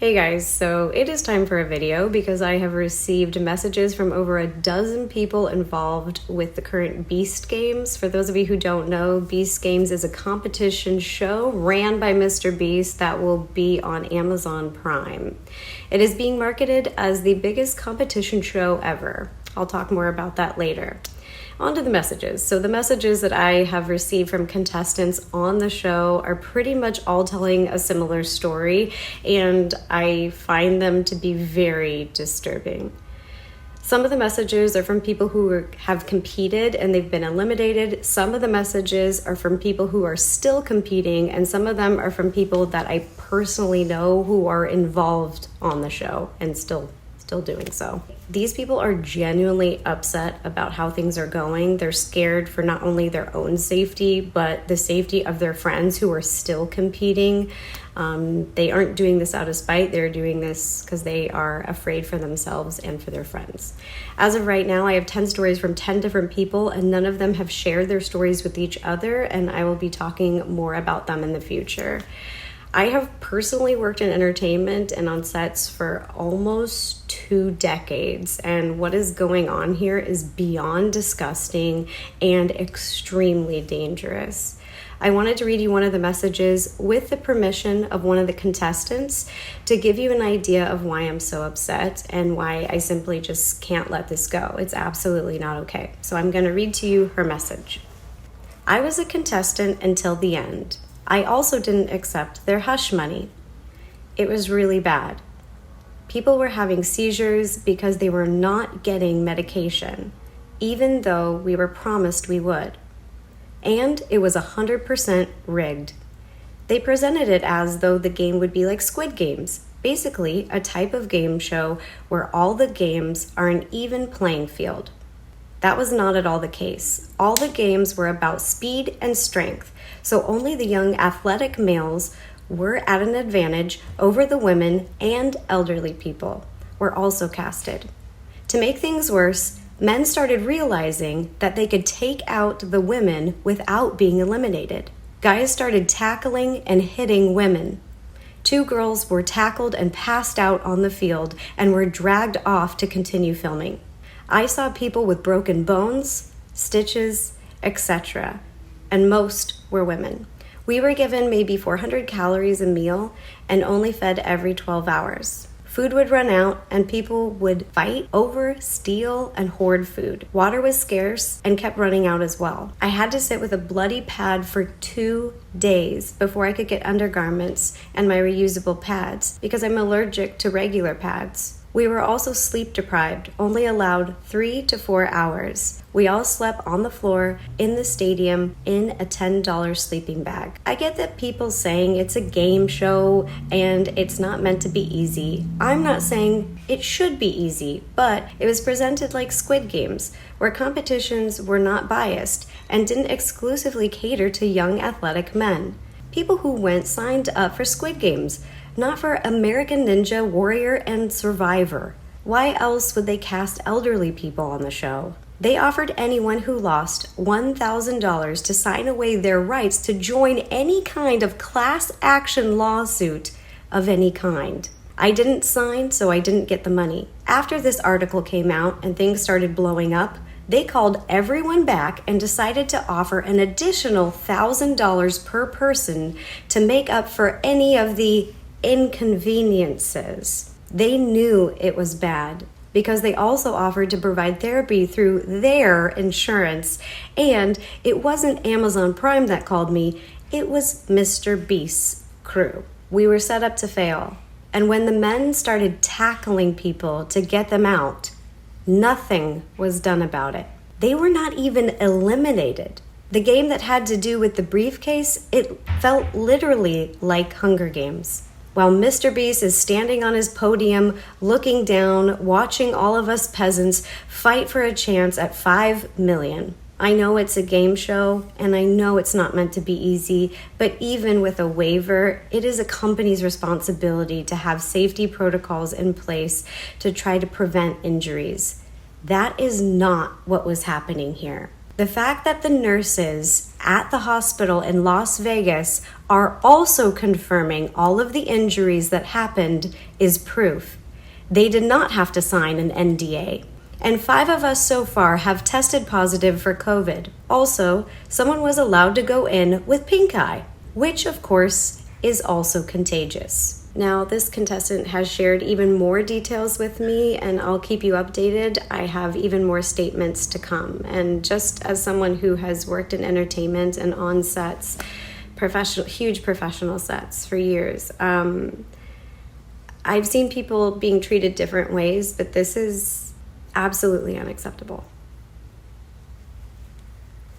Hey guys, so it is time for a video because I have received messages from over a dozen people involved with the current Beast Games. For those of you who don't know, Beast Games is a competition show ran by MrBeast that will be on Amazon Prime. It is being marketed as the biggest competition show ever. I'll talk more about that later. On to the messages. So the messages that I have received from contestants on the show are pretty much all telling a similar story, and I find them to be very disturbing. Some of the messages are from people who have competed and they've been eliminated. Some of the messages are from people who are still competing, and some of them are from people that I personally know who are involved on the show and still doing so. These people are genuinely upset about how things are going. They're scared for not only their own safety, but the safety of their friends who are still competing. They aren't doing this out of spite. They're doing this because they are afraid for themselves and for their friends. As of right now, I have 10 stories from 10 different people, and none of them have shared their stories with each other, and I will be talking more about them in the future. I have personally worked in entertainment and on sets for almost 2 decades, and what is going on here is beyond disgusting and extremely dangerous. I wanted to read you one of the messages with the permission of one of the contestants to give you an idea of why I'm so upset and why I simply just can't let this go. It's absolutely not okay. So I'm going to read to you her message. I was a contestant until the end. I also didn't accept their hush money. It was really bad. People were having seizures because they were not getting medication, even though we were promised we would. And it was 100% rigged. They presented it as though the game would be like Squid Games, basically a type of game show where all the games are an even playing field. That was not at all the case. All the games were about speed and strength, so only the young athletic males were at an advantage over the women, and elderly people were also casted. To make things worse, men started realizing that they could take out the women without being eliminated. Guys started tackling and hitting women. 2 girls were tackled and passed out on the field and were dragged off to continue filming. I saw people with broken bones, stitches, etc., and most were women. We were given maybe 400 calories a meal and only fed every 12 hours. Food would run out and people would fight over, steal, and hoard food. Water was scarce and kept running out as well. I had to sit with a bloody pad for 2 days before I could get undergarments and my reusable pads because I'm allergic to regular pads. We were also sleep deprived, only allowed 3 to 4 hours. We all slept on the floor in the stadium in a $10 sleeping bag. I get that people saying it's a game show and it's not meant to be easy. I'm not saying it should be easy, but it was presented like Squid Games, where competitions were not biased and didn't exclusively cater to young athletic men. People who went signed up for Squid Games, not for American Ninja Warrior and Survivor. Why else would they cast elderly people on the show? They offered anyone who lost $1,000 to sign away their rights to join any kind of class action lawsuit of any kind. I didn't sign, so I didn't get the money. After this article came out and things started blowing up, they called everyone back and decided to offer an additional $1,000 per person to make up for any of the inconveniences. They knew it was bad because they also offered to provide therapy through their insurance, and it wasn't Amazon Prime that called me, it was MrBeast's crew. We were set up to fail, and when the men started tackling people to get them out, nothing was done about it. They were not even eliminated. The game that had to do with the briefcase, it felt literally like Hunger Games. While MrBeast is standing on his podium, looking down, watching all of us peasants fight for a chance at 5 million. I know it's a game show, and I know it's not meant to be easy, but even with a waiver, it is a company's responsibility to have safety protocols in place to try to prevent injuries. That is not what was happening here. The fact that the nurses at the hospital in Las Vegas are also confirming all of the injuries that happened is proof. They did not have to sign an NDA. And 5 of us so far have tested positive for COVID. Also, someone was allowed to go in with pink eye, which of course is also contagious. Now, this contestant has shared even more details with me, and I'll keep you updated. I have even more statements to come. And just as someone who has worked in entertainment and on sets, huge professional sets for years, I've seen people being treated different ways, but this is absolutely unacceptable.